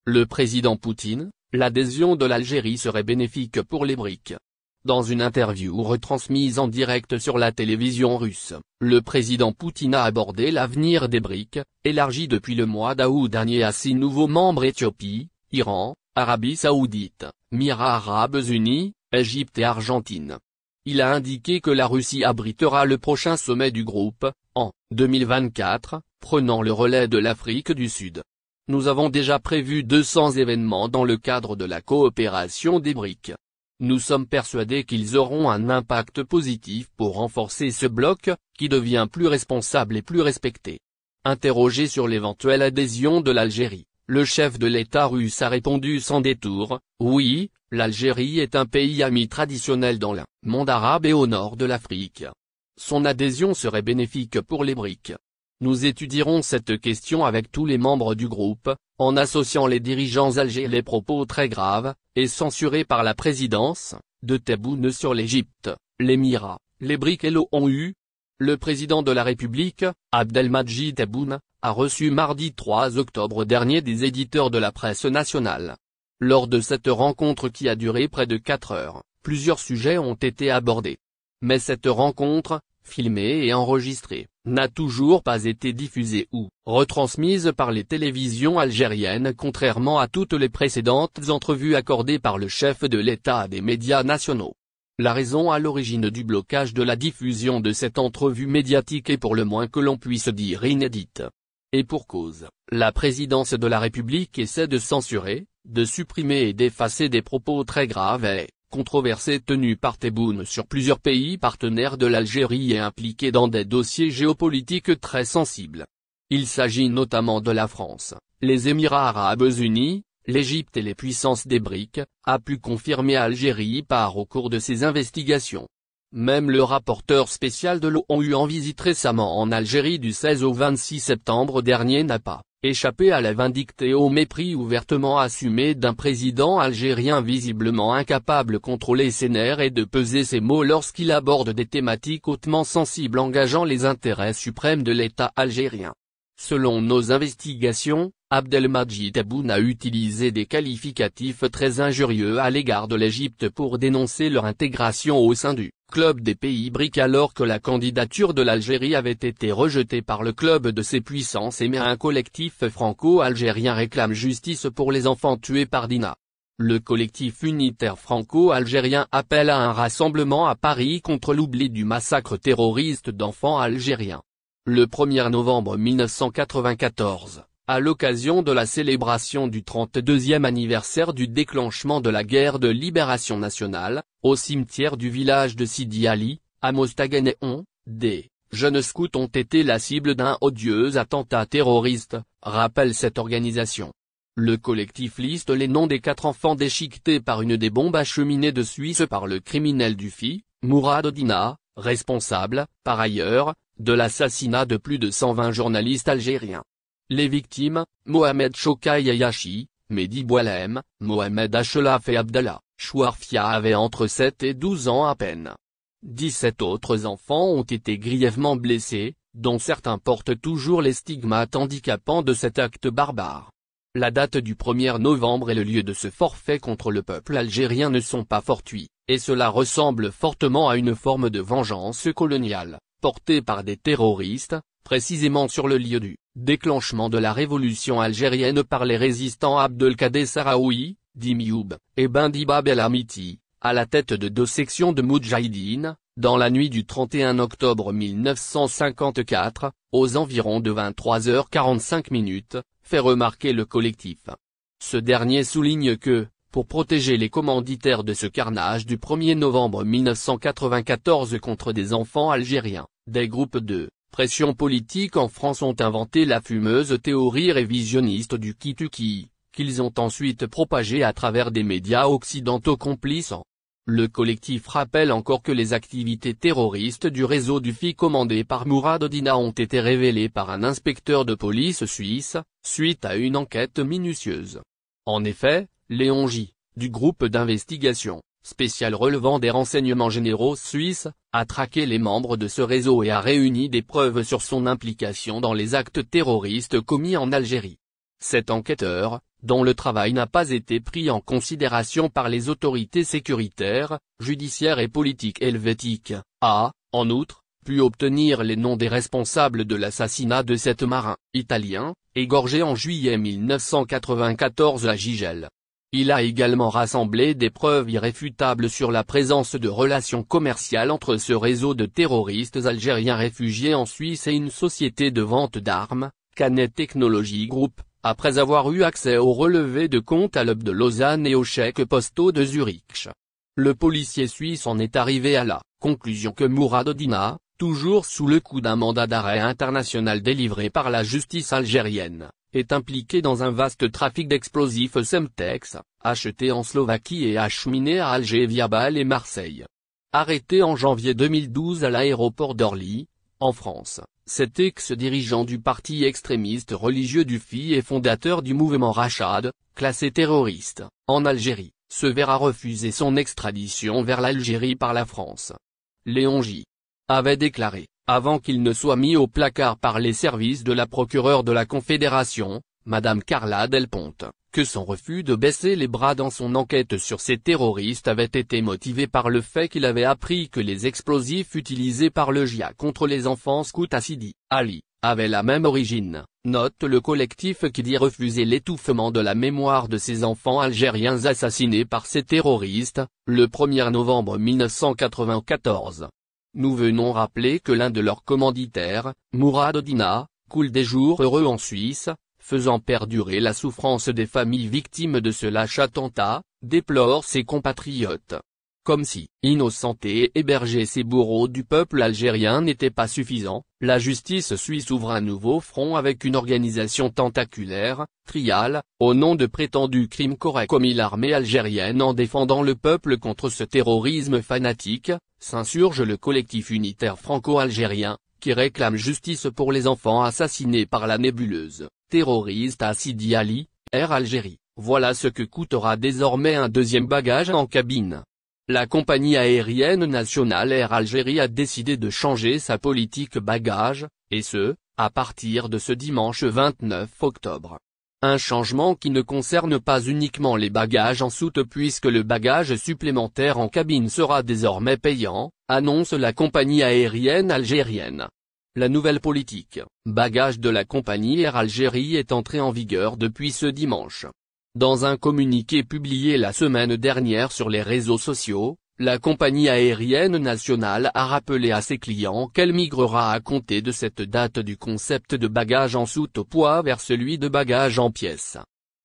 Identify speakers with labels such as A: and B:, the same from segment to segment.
A: Le président Poutine, l'adhésion de l'Algérie serait bénéfique pour les BRICS. Dans une interview retransmise en direct sur la télévision russe, le président Poutine a abordé l'avenir des BRICS, élargi depuis le mois d'août dernier à 6 nouveaux membres: Éthiopie, Iran, Arabie Saoudite, Émirats Arabes Unis, Égypte et Argentine. Il a indiqué que la Russie abritera le prochain sommet du groupe, en 2024, prenant le relais de l'Afrique du Sud. Nous avons déjà prévu 200 événements dans le cadre de la coopération des BRICS. Nous sommes persuadés qu'ils auront un impact positif pour renforcer ce bloc, qui devient plus responsable et plus respecté. Interrogé sur l'éventuelle adhésion de l'Algérie, le chef de l'État russe a répondu sans détour: oui, l'Algérie est un pays ami traditionnel dans le monde arabe et au nord de l'Afrique. Son adhésion serait bénéfique pour les BRICS. Nous étudierons cette question avec tous les membres du groupe, en associant les dirigeants algériens. Les propos très graves, et censurés par la présidence, de Tebboune sur l'Égypte, l'Émirat, les BRICS et l'ONU. Le président de la République, Abdelmadjid Tebboune, a reçu mardi 3 octobre dernier des éditeurs de la presse nationale. Lors de cette rencontre qui a duré près de 4 heures, plusieurs sujets ont été abordés. Mais cette rencontre, filmée et enregistrée, n'a toujours pas été diffusée ou retransmise par les télévisions algériennes, contrairement à toutes les précédentes entrevues accordées par le chef de l'État à des médias nationaux. La raison à l'origine du blocage de la diffusion de cette entrevue médiatique est pour le moins que l'on puisse dire inédite. Et pour cause, la présidence de la République essaie de censurer, de supprimer et d'effacer des propos très graves et controversés tenus par Tebboune sur plusieurs pays partenaires de l'Algérie et impliqués dans des dossiers géopolitiques très sensibles. Il s'agit notamment de la France, les Émirats Arabes Unis, l'Égypte et les puissances des BRICS, a pu confirmer Algérie par au cours de ses investigations. Même le rapporteur spécial de l'ONU en visite récemment en Algérie du 16 au 26 septembre dernier n'a pas échappé à la vindicte et au mépris ouvertement assumé d'un président algérien visiblement incapable de contrôler ses nerfs et de peser ses mots lorsqu'il aborde des thématiques hautement sensibles engageant les intérêts suprêmes de l'État algérien. Selon nos investigations, Abdelmadjid Tebboune a utilisé des qualificatifs très injurieux à l'égard de l'Égypte pour dénoncer leur intégration au sein du club des pays BRICS alors que la candidature de l'Algérie avait été rejetée par le club de ces puissances. Mais un collectif franco-algérien réclame justice pour les enfants tués par Dina. Le collectif unitaire franco-algérien appelle à un rassemblement à Paris contre l'oubli du massacre terroriste d'enfants algériens. Le 1er novembre 1994, à l'occasion de la célébration du 32e anniversaire du déclenchement de la guerre de libération nationale, au cimetière du village de Sidi Ali, à Mostaganéon, des jeunes scouts ont été la cible d'un odieux attentat terroriste, rappelle cette organisation. Le collectif liste les noms des 4 enfants déchiquetés par une des bombes acheminées de Suisse par le criminel Dufy, Mourad Dina, responsable, par ailleurs, de l'assassinat de plus de 120 journalistes algériens. Les victimes, Mohamed Chokai Ayachi, Mehdi Boualem, Mohamed Achelaf et Abdallah Chouarfia avaient entre 7 et 12 ans à peine. 17 autres enfants ont été grièvement blessés, dont certains portent toujours les stigmates handicapants de cet acte barbare. La date du 1er novembre et le lieu de ce forfait contre le peuple algérien ne sont pas fortuits, et cela ressemble fortement à une forme de vengeance coloniale, portée par des terroristes, précisément sur le lieu du déclenchement de la révolution algérienne par les résistants Abdelkader Sahraoui, Dimioub, et Bendiba Belhamiti, à la tête de 2 sections de Moudjahidine, dans la nuit du 31 octobre 1954, aux environs de 23h45, fait remarquer le collectif. Ce dernier souligne que, pour protéger les commanditaires de ce carnage du 1er novembre 1994 contre des enfants algériens, des groupes de pression politique en France ont inventé la fumeuse théorie révisionniste du Kituki, qu'ils ont ensuite propagée à travers des médias occidentaux complices. Le collectif rappelle encore que les activités terroristes du réseau Dufy commandé par Mourad Dina ont été révélées par un inspecteur de police suisse, suite à une enquête minutieuse. En effet, Léon J., du groupe d'investigation spécial relevant des renseignements généraux suisses, a traqué les membres de ce réseau et a réuni des preuves sur son implication dans les actes terroristes commis en Algérie. Cet enquêteur, dont le travail n'a pas été pris en considération par les autorités sécuritaires, judiciaires et politiques helvétiques, a, en outre, pu obtenir les noms des responsables de l'assassinat de 7 marins italiens, égorgés en juillet 1994 à Gigel. Il a également rassemblé des preuves irréfutables sur la présence de relations commerciales entre ce réseau de terroristes algériens réfugiés en Suisse et une société de vente d'armes, Canet Technology Group, après avoir eu accès aux relevés de compte à l'UP de Lausanne et aux chèques postaux de Zurich. Le policier suisse en est arrivé à la conclusion que Mourad Odina, toujours sous le coup d'un mandat d'arrêt international délivré par la justice algérienne, est impliqué dans un vaste trafic d'explosifs Semtex, achetés en Slovaquie et acheminés à Alger via Bâle et Marseille. Arrêté en janvier 2012 à l'aéroport d'Orly, en France, cet ex-dirigeant du parti extrémiste religieux du FI et fondateur du mouvement Rachad, classé terroriste, en Algérie, se verra refuser son extradition vers l'Algérie par la France. Léon J. avait déclaré, avant qu'il ne soit mis au placard par les services de la procureure de la Confédération, Madame Carla Delponte, que son refus de baisser les bras dans son enquête sur ces terroristes avait été motivé par le fait qu'il avait appris que les explosifs utilisés par le JIA contre les enfants scouts à Sidi Ali avaient la même origine, note le collectif qui dit refuser l'étouffement de la mémoire de ces enfants algériens assassinés par ces terroristes, le 1er novembre 1994. Nous venons rappeler que l'un de leurs commanditaires, Mourad Odina, coule des jours heureux en Suisse, faisant perdurer la souffrance des familles victimes de ce lâche attentat, déplore ses compatriotes. Comme si, innocenter et héberger ces bourreaux du peuple algérien n'était pas suffisant, la justice suisse ouvre un nouveau front avec une organisation tentaculaire, Trial, au nom de prétendus crimes qu'aurait commis l'armée algérienne en défendant le peuple contre ce terrorisme fanatique, s'insurge le collectif unitaire franco-algérien, qui réclame justice pour les enfants assassinés par la nébuleuse terroriste à Sidi Ali, Air Algérie. Voilà ce que coûtera désormais un deuxième bagage en cabine. La compagnie aérienne nationale Air Algérie a décidé de changer sa politique bagages, et ce, à partir de ce dimanche 29 octobre. Un changement qui ne concerne pas uniquement les bagages en soute puisque le bagage supplémentaire en cabine sera désormais payant, annonce la compagnie aérienne algérienne. La nouvelle politique bagages de la compagnie Air Algérie est entrée en vigueur depuis ce dimanche. Dans un communiqué publié la semaine dernière sur les réseaux sociaux, la compagnie aérienne nationale a rappelé à ses clients qu'elle migrera à compter de cette date du concept de bagages en soute au poids vers celui de bagages en pièces.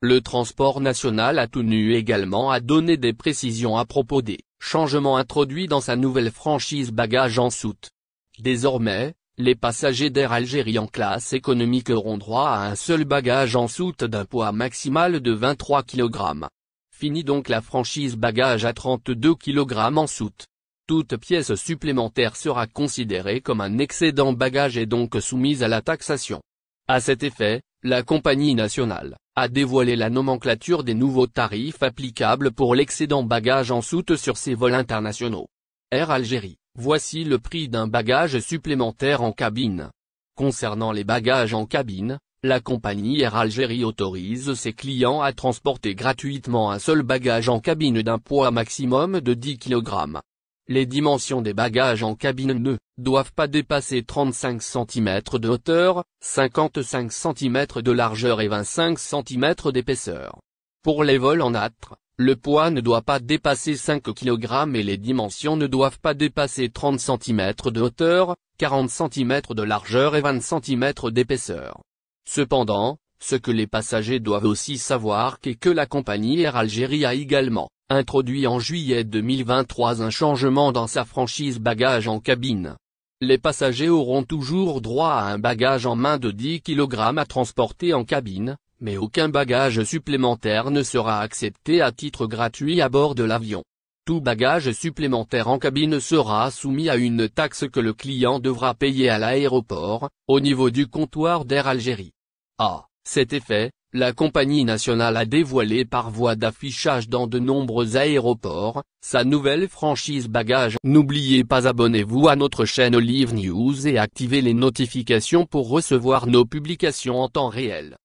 A: Le transport national a tenu également à donner des précisions à propos des changements introduits dans sa nouvelle franchise bagages en soute. Désormais, les passagers d'Air Algérie en classe économique auront droit à un seul bagage en soute d'un poids maximal de 23 kg. Fini donc la franchise bagage à 32 kg en soute. Toute pièce supplémentaire sera considérée comme un excédent bagage et donc soumise à la taxation. À cet effet, la compagnie nationale a dévoilé la nomenclature des nouveaux tarifs applicables pour l'excédent bagage en soute sur ses vols internationaux. Air Algérie. Voici le prix d'un bagage supplémentaire en cabine. Concernant les bagages en cabine, la compagnie Air Algérie autorise ses clients à transporter gratuitement un seul bagage en cabine d'un poids maximum de 10 kg. Les dimensions des bagages en cabine ne doivent pas dépasser 35 cm de hauteur, 55 cm de largeur et 25 cm d'épaisseur. Pour les vols en âtre, le poids ne doit pas dépasser 5 kg et les dimensions ne doivent pas dépasser 30 cm de hauteur, 40 cm de largeur et 20 cm d'épaisseur. Cependant, ce que les passagers doivent aussi savoir est que la compagnie Air Algérie a également introduit en juillet 2023 un changement dans sa franchise bagages en cabine. Les passagers auront toujours droit à un bagage en main de 10 kg à transporter en cabine, mais aucun bagage supplémentaire ne sera accepté à titre gratuit à bord de l'avion. Tout bagage supplémentaire en cabine sera soumis à une taxe que le client devra payer à l'aéroport, au niveau du comptoir d'Air Algérie. À cet effet, la compagnie nationale a dévoilé par voie d'affichage dans de nombreux aéroports, sa nouvelle franchise bagages. N'oubliez pas abonnez-vous à notre chaîne Olive News et activez les notifications pour recevoir nos publications en temps réel.